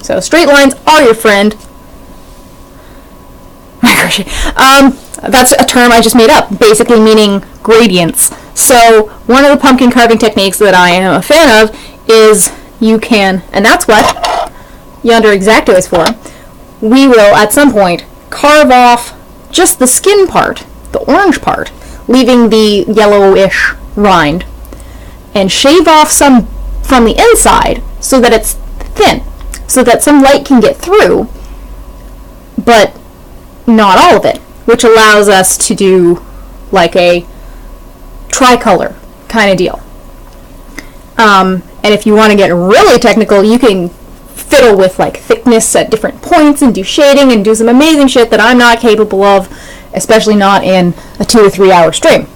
So straight lines are your friend. That's a term I just made up, basically meaning gradients. So one of the pumpkin carving techniques that I am a fan of is you can, and that's what yonder X-Acto is for, we will at some point carve off just the skin part, the orange part, leaving the yellowish rind, and shave off some from the inside so that it's thin, so that some light can get through, but not all of it, which allows us to do like a tricolor kind of deal. And if you want to get really technical, you can fiddle with like thickness at different points and do shading and do some amazing shit that I'm not capable of, especially not in a 2 to 3 hour stream.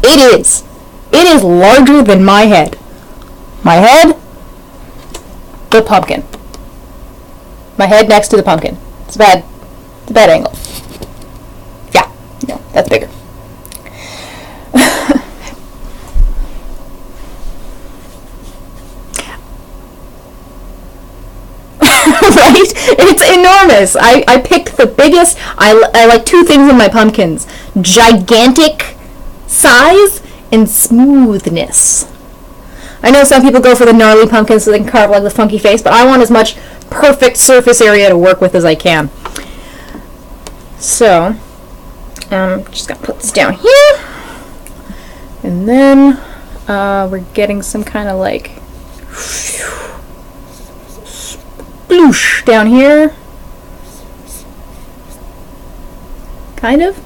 It is larger than my head. My head, the pumpkin. My head next to the pumpkin. It's a bad angle. Yeah, no, that's bigger. Right? It's enormous. I picked the biggest. I like two things in my pumpkins: gigantic size and smoothness. I know some people go for the gnarly pumpkins so they can carve like the funky face, but I want as much perfect surface area to work with as I can. So, just gonna put this down here, and then we're getting some kind of like sploosh down here, kind of,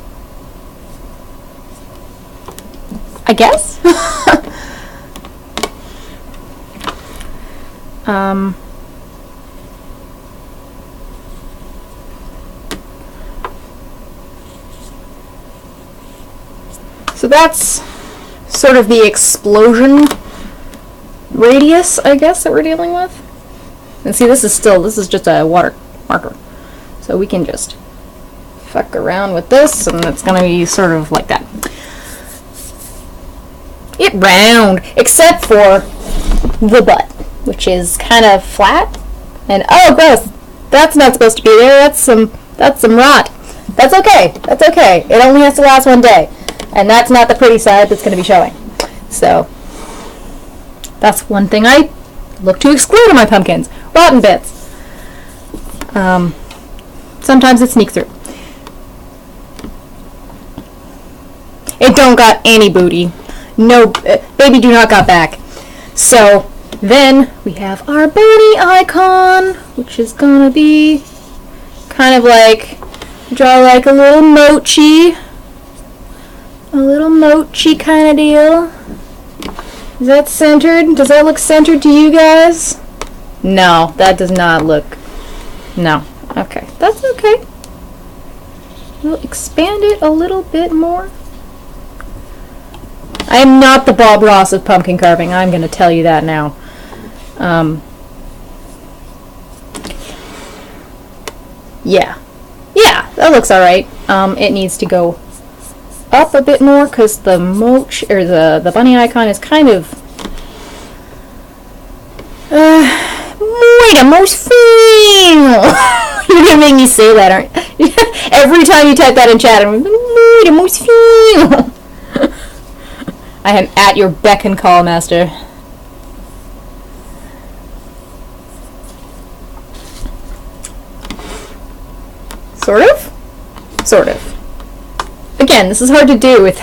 I guess. So that's sort of the explosion radius, I guess, that we're dealing with. And see, this is just a water marker. So we can just fuck around with this, and it's going to be sort of like that. It round, except for the butt, which is kind of flat. And oh, gross! That's not supposed to be there. That's some rot. That's okay. That's okay. It only has to last one day, and that's not the pretty side that's going to be showing. So that's one thing I look to exclude in my pumpkins: rotten bits. Sometimes it sneaks through. It don't got any booty. No, baby do not got back. So then we have our bunny icon, which is gonna be kind of like, draw like a little mochi kind of deal. Is that centered? Does that look centered to you guys? No, that does not look. No. Okay, that's okay. We'll expand it a little bit more. I am not the Bob Ross of pumpkin carving. I'm going to tell you that now. Yeah, that looks all right. It needs to go up a bit more because the moch or the bunny icon is kind of wait a most feel. You're gonna make me say that, aren't you? Every time you type that in chat, I'm like, wait a most feel. I am at your beck and call, master. Sort of. Again, this is hard to do with,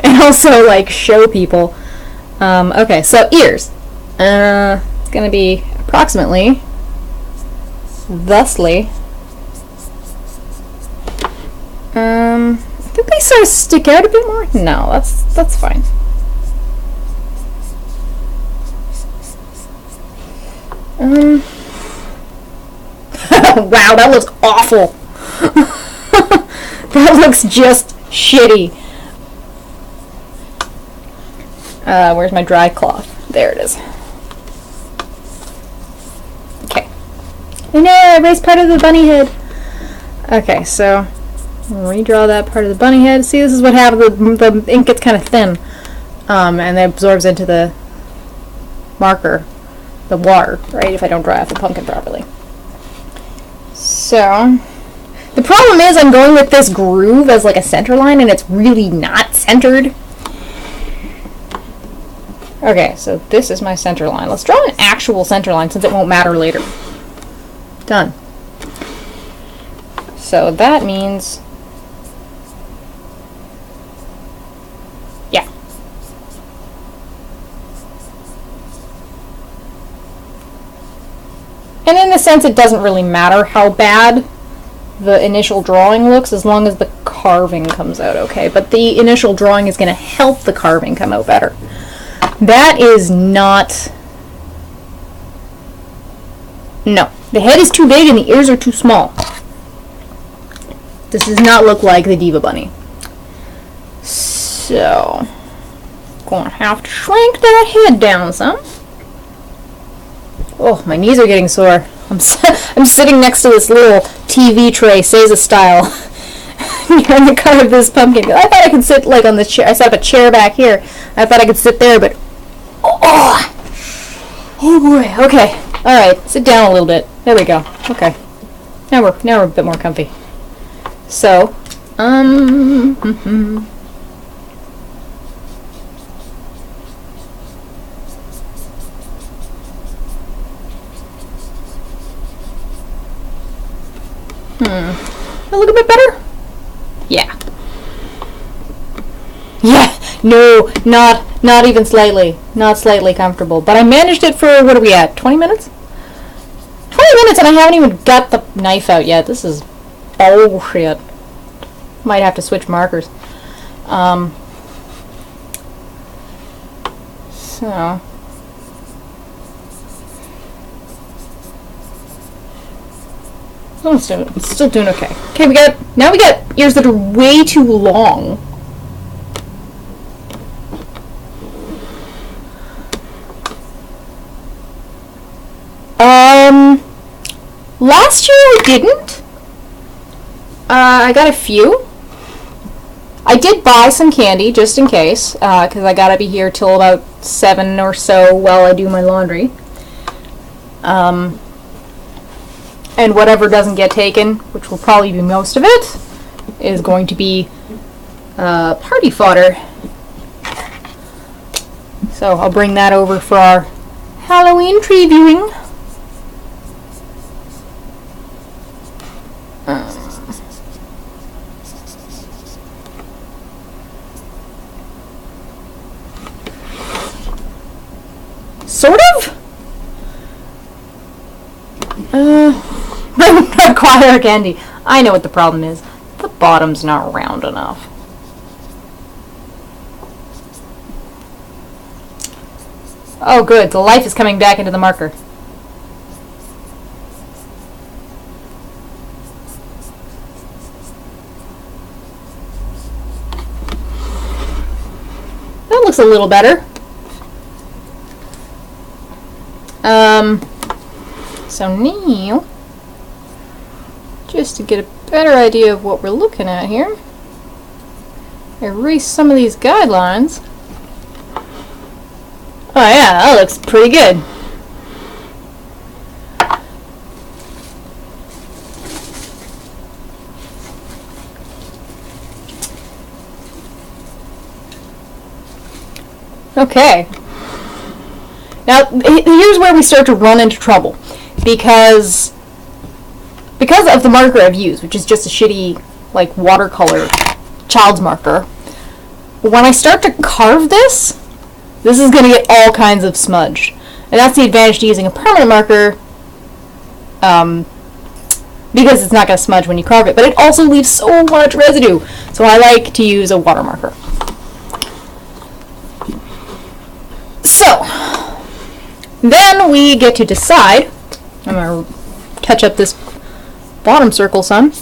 and also like show people. Okay, so ears. It's gonna be approximately thusly. I think they sort of stick out a bit more. No, that's fine. Wow, that looks awful. That looks just shitty. Where's my dry cloth? There it is. Okay. Oh no, I erased part of the bunny head. Okay, so redraw that part of the bunny head. See, this is what happens. The ink gets kind of thin, and it absorbs into the marker. the water, right, if I don't dry off the pumpkin properly. So, the problem is I'm going with this groove as like a center line, and it's really not centered. Okay, so this is my center line. Let's draw an actual center line since it won't matter later. Done. So that means, yeah. And in a sense, it doesn't really matter how bad the initial drawing looks as long as the carving comes out okay. But the initial drawing is going to help the carving come out better. That is not... No. The head is too big and the ears are too small. This does not look like the d.va bunny. So, gonna have to shrink that head down some. Oh, my knees are getting sore. I'm sitting next to this little TV tray, Seiza style, near the cut of this pumpkin. I thought I could sit like on this chair. I set up a chair back here. I thought I could sit there, but oh boy. Okay, all right. Sit down a little bit. There we go. Okay. Now we're a bit more comfy. So, That look a bit better? Yeah. Yeah. No, not even slightly. Not slightly comfortable. But I managed it for, what are we at? 20 minutes? 20 minutes and I haven't even got the knife out yet. This is bullshit. Might have to switch markers. So... Oh, it's still doing okay. Okay, now we got ears that are way too long. Last year I didn't. I got a few. I did buy some candy just in case, because I gotta be here till about 7 or so while I do my laundry. And whatever doesn't get taken, which will probably be most of it, is going to be party fodder. So I'll bring that over for our Halloween tree viewing. Sort of? Not quite our candy. I know what the problem is. The bottom's not round enough. Oh good, the life is coming back into the marker. That looks a little better. So now, just to get a better idea of what we're looking at here, erase some of these guidelines. Oh yeah, that looks pretty good. Okay. Now, here's where we start to run into trouble. Because of the marker I've used, which is just a shitty, like, watercolor child's marker, when I start to carve this is going to get all kinds of smudged. And that's the advantage to using a permanent marker, because it's not going to smudge when you carve it. But it also leaves so much residue. So I like to use a water marker. So, then we get to decide. I'm going to touch up this bottom circle some.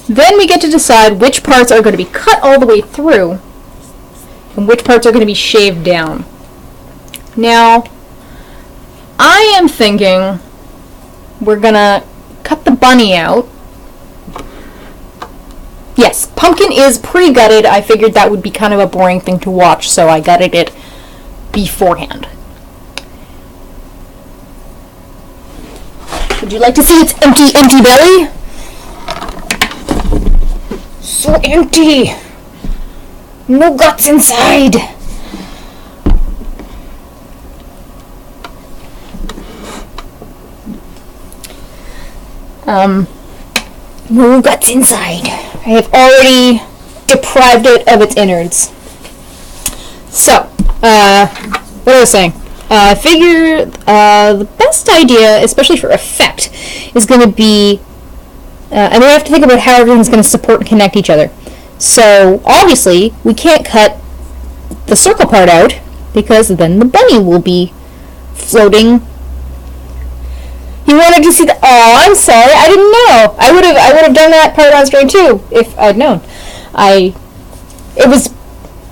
Then we get to decide which parts are going to be cut all the way through and which parts are going to be shaved down. Now, I am thinking we're going to cut the bunny out. Yes, pumpkin is pre-gutted. I figured that would be kind of a boring thing to watch, so I gutted it beforehand. Would you like to see its empty, empty belly? So empty. No guts inside. No guts inside. I have already deprived it of its innards. So, what was I saying? I figure the best idea, especially for effect, is going to be, and we have to think about how everything's going to support and connect each other. So, obviously, we can't cut the circle part out, because then the bunny will be floating. You wanted to see the... Oh, I'm sorry, I didn't know. I would have done that part on screen too, if I'd known. It was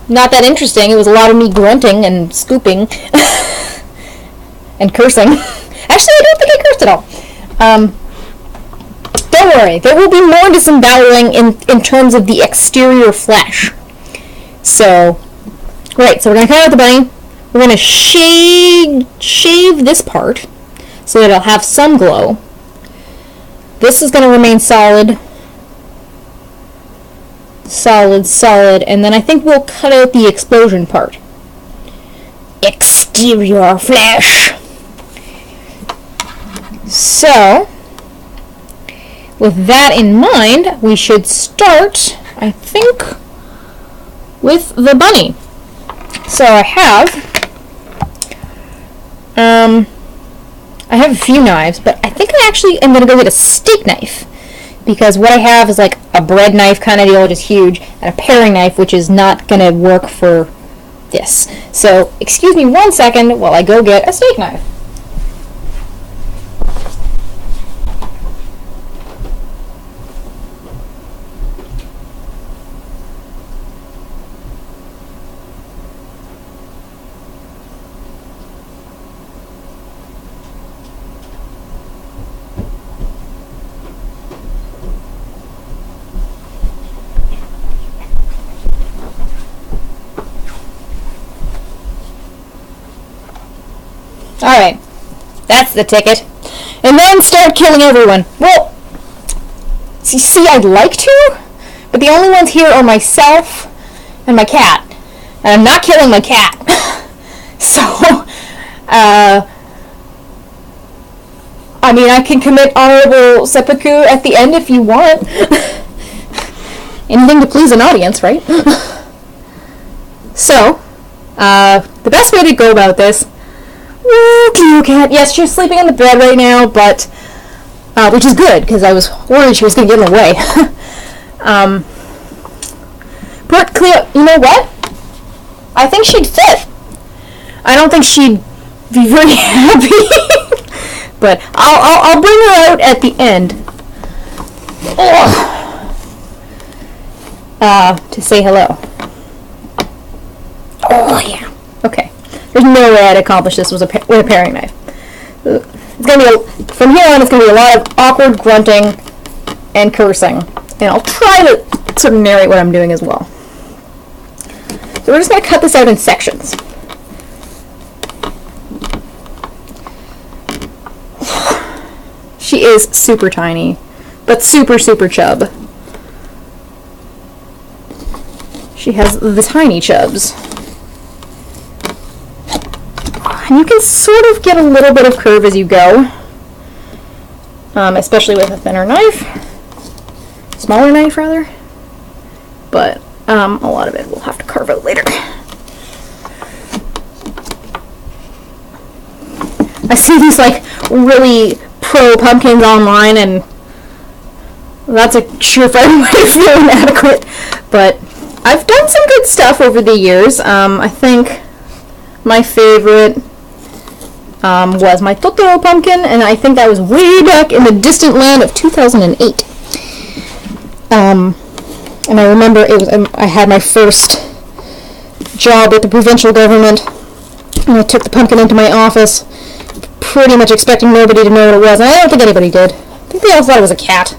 not that interesting. It was a lot of me grunting and scooping and cursing. Actually, I don't think I cursed at all. Don't worry, there will be more disemboweling in terms of the exterior flesh. So, right, so we're going to cut out the bunny. We're going to shave this part so that it'll have some glow. This is going to remain solid. Solid, and then I think we'll cut out the explosion part. Exterior flesh. So, with that in mind, we should start, I think, with the bunny. So I have a few knives, but I think I actually am going to go get a steak knife, because what I have is like a bread knife kind of deal, which is huge, and a paring knife, which is not going to work for this. So, excuse me 1 second while I go get a steak knife. Alright, that's the ticket. And then start killing everyone. Well, see, I'd like to, but the only ones here are myself and my cat. And I'm not killing my cat. So, I mean, I can commit honorable seppuku at the end if you want. Anything to please an audience, right? So, the best way to go about this... Cleo cat. Yes, she's sleeping on the bed right now, but which is good because I was worried she was going to get in the way. But Cleo, you know what? I think she'd fit. I don't think she'd be very happy, but I'll bring her out at the end. To say hello. Oh yeah. Okay. There's no way I'd accomplish this with a paring knife. It's gonna be from here on. It's gonna be a lot of awkward grunting and cursing, and I'll try to sort of narrate what I'm doing as well. So we're just gonna cut this out in sections. She is super tiny, but super chub. She has the tiny chubs. And you can sort of get a little bit of curve as you go, especially with a thinner knife, smaller knife rather, but a lot of it we'll have to carve out later. I see these like really pro pumpkins online, and that's a surefire way of feeling inadequate, but I've done some good stuff over the years. I think my favorite was my Totoro pumpkin, and I think that was way back in the distant land of 2008. And I remember I had my first job with the provincial government, and I took the pumpkin into my office, pretty much expecting nobody to know what it was, and I don't think anybody did. I think they all thought it was a cat.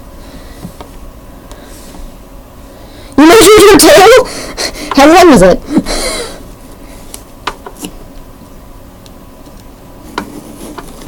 You measured your tail? How long was it?